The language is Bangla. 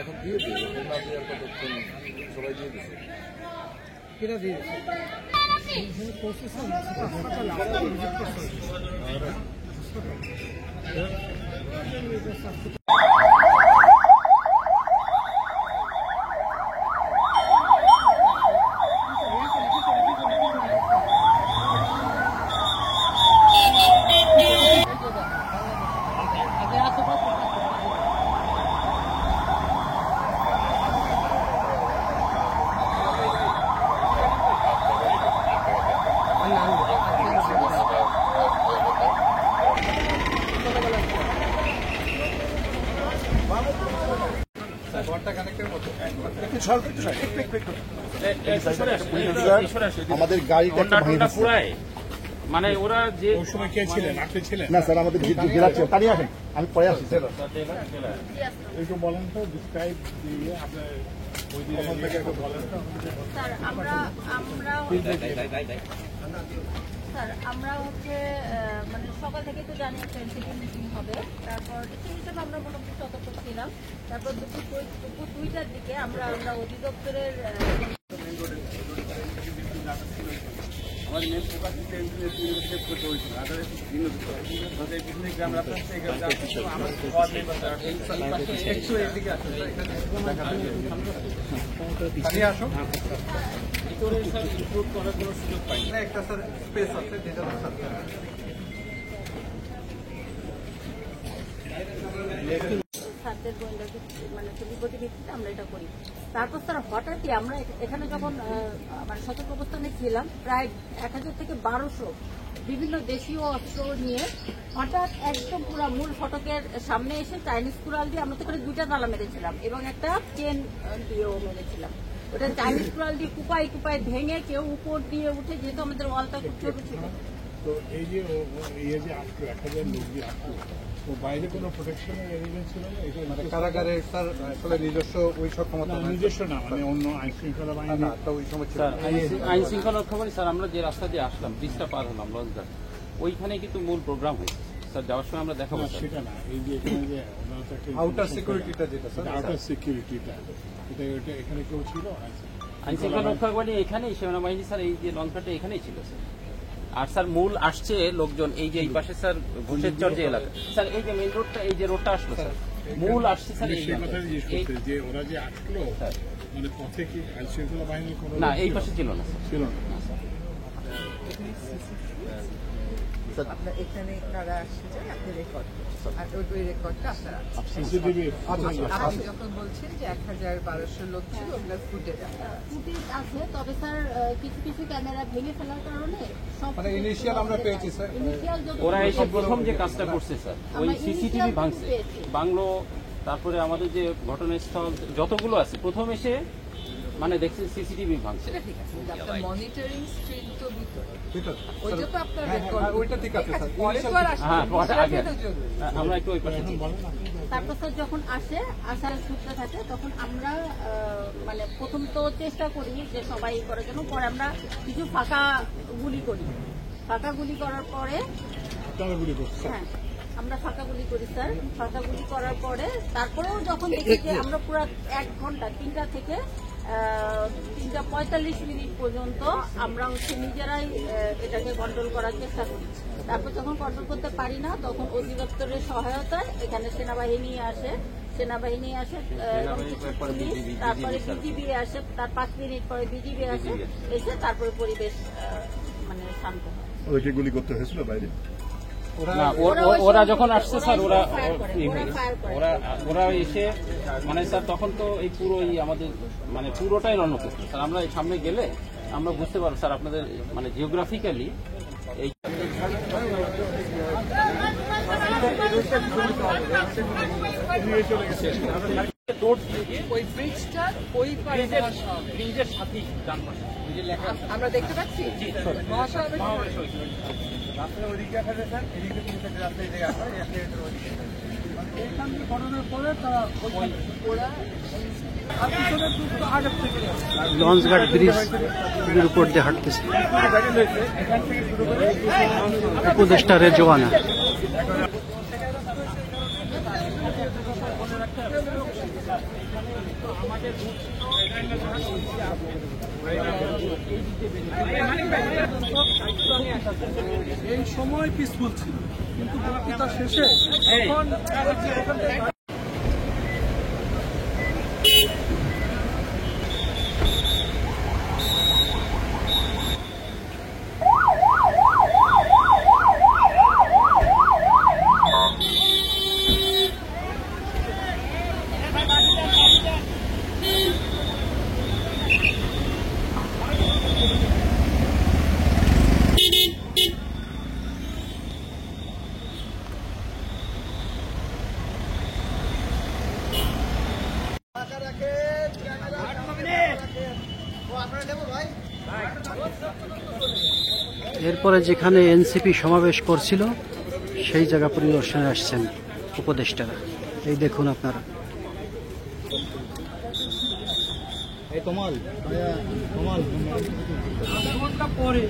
এখন দিয়ে দিই, এখন না দিয়ে কতক্ষণ সবাই দিয়ে দিচ্ছে। কিনা দিয়ে আমাদের গাড়িটা পুরাই মানে ওরা যে সময় কে ছিলেন, আপনি ছিলেন না স্যার, আমাদের জেলা ছিল। তাড়িয়ে আসেন, আমি পরে আসছি স্যার। একটু বলেন তো, ডিসক্রাইব দিয়ে আপনার ওই দিন থেকে একটু বলেন তো। স্যার আমরা হচ্ছে মানে সকাল থেকে তো জানি একটা এনসিপি মিটিং হবে, তারপর সেই হিসাবে আমরা মোটামুটি সতর্ক ছিলাম। তারপর দুপুর 2টার দিকে আমরা অধিদপ্তরের আমাদের মেন ফোকাস সেভ করতে হয়েছিল, আসো ভিতরে স্যার ইনক্লুড করার কোনো সুযোগ পাই না, একটা স্যার স্পেস আছে যেটা স্যারদের গোয়েন্দা মানে রিপোর্টের ভিত্তিতে আমরা এটা করি। তারপর স্যার হঠাৎই আমরা এখানে যখন মানে সতর্ক অবস্থানে ছিলাম, প্রায় 1000 থেকে 1200 বিভিন্ন দেশীয় অস্ত্র নিয়ে হঠাৎ একদম পুরো মূল ফটকের সামনে এসে চাইনিজ কুড়াল দিয়ে আমরা তো করে 2টা তালা মেরেছিলাম এবং একটা চেন দিয়েও মেরেছিলাম। ওটা চাইনিজ কুড়াল দিয়ে কুপায় ভেঙে কেউ উপর দিয়ে উঠে, যেহেতু আমাদের ওয়ালটা খুব ছোট ছিল। তো এই যে আসলো 1000 লোক দিয়ে আসলো, তো বাইরে কোনো প্রোটেকশনের অ্যারেঞ্জমেন্ট ছিল না? এটা মানে কারাগারে স্যার আসলে নিজস্ব ওই সব ক্ষমতা নিজস্ব না, মানে অন্য আইন শৃঙ্খলা বাহিনী ওই সময় ছিল। আইন শৃঙ্খলা রক্ষাকারী স্যার, আমরা যে রাস্তা দিয়ে আসলাম, ব্রিজটা পার হলাম লঞ্চঘাট, ওইখানে কিন্তু মূল প্রোগ্রাম হয়েছে স্যার। যাওয়ার সময় আমরা দেখাবো সেটা না, এই যে এখানে যে আউটার সিকিউরিটিটা যেটা স্যার, আউটার সিকিউরিটিটা এটা এখানে কেউ ছিল? আইন শৃঙ্খলা রক্ষাকারী এখানেই, সেনাবাহিনী স্যার এই যে লঞ্চঘাটে এখানেই ছিল স্যার। আর স্যার মূল আসছে লোকজন এই যে এই পাশে স্যার ঘোষের চর যে এলাকা স্যার, এই যে মেইন রোডটা, এই যে রোডটা আসলো স্যার, মূল আসছে স্যার এই কথা জিজ্ঞেস করতে যে ওরা যে আসলো মানে পথে কি আইন শৃঙ্খলা বাহিনীর কোনো না, এই পাশে ছিল না স্যার, ছিল না। আপনার এখানে কারা আসছে যায় আপনি রেকর্ড, আর ওই রেকর্ডটা আপনারা সিসিটিভি আপনি যখন বলছেন যে 1000-1200 লোক ছিল, ওগুলো ফুটেজ আছে। তবে স্যার কিছু কিছু ক্যামেরা ভেঙে ফেলার কারণে সব মানে ইনিশিয়াল আমরা পেয়েছি স্যার, ওরা এসে প্রথম যে কাজটা করছে স্যার, ওই সিসিটিভি ভাঙছে, বাংলো, তারপরে আমাদের যে ঘটনাস্থল যতগুলো আছে প্রথম এসে মানে দেখছি সিসিটিভি ভাঙছে। আপনার মনিটরিং স্ক্রিন তো ভিতরে, ভিতর ওইটা তো আপনার রেকর্ড, ওইটা ঠিক আছে স্যার। পরে তো আর আসবে হ্যাঁ, না, পরে আগে সেটা জরুরি। আমরা একটু ওই পাশে ছিলাম। তারপর স্যার যখন আসার সূত্র থাকে, তখন আমরা মানে প্রথম তো চেষ্টা করি যে সবাই করার জন্য, পরে আমরা কিছু ফাঁকা গুলি করার পরে হ্যাঁ আমরা ফাঁকা গুলি করি স্যার। ফাঁকা গুলি করার পরে তারপরেও যখন দেখি যে আমরা পুরো 1 ঘন্টা 3টা থেকে 3:45 মিনিট পর্যন্ত আমরা হচ্ছে নিজেরাই এটাকে কন্ট্রোল করার চেষ্টা করি। তারপর যখন কন্ট্রোল করতে পারি না, তখন অধিদপ্তরের সহায়তায় এখানে সেনাবাহিনী আসে, পুলিশ, তারপরে বিজিবি আসে, তার 5 মিনিট পরে বিজিবি আসে, এসে তারপরে পরিবেশ মানে শান্ত হয়। ওদেরকে গুলি করতে হয়েছিল বাইরে? ওরা যখন আসছে স্যার, ওরা এসে মানে স্যার তখন তো এই পুরো আমাদের মানে পুরোটাই রণক্ষেত্র স্যার। আমরা এই সামনে গেলে আমরা বুঝতে পারবো স্যার আপনাদের মানে জিওগ্রাফিক্যালি এই ওই ব্রিজটার ওই ব্রিজের সাথেই ডান পাশে আমরা দেখতে পাচ্ছি মহাসড়ক রাস্তার ওইদিকে আসা যায় স্যার, এদিকে তিন চারটে রাস্তা এই জায়গায় আসা, এইখান থেকে ফটোনোর পরে তারা ওরা লঞ্চঘাট ব্রিজের উপর দিয়ে হাঁটতেছে উপদেষ্টা রেজওয়ানা। এই সময় পিসফুল ছিল, কিন্তু বক্তৃতা শেষে এখন এরপরে যেখানে এনসিপি সমাবেশ করছিল সেই জায়গা পরিদর্শনে আসছেন উপদেষ্টারা। এই দেখুন আপনারা। পরে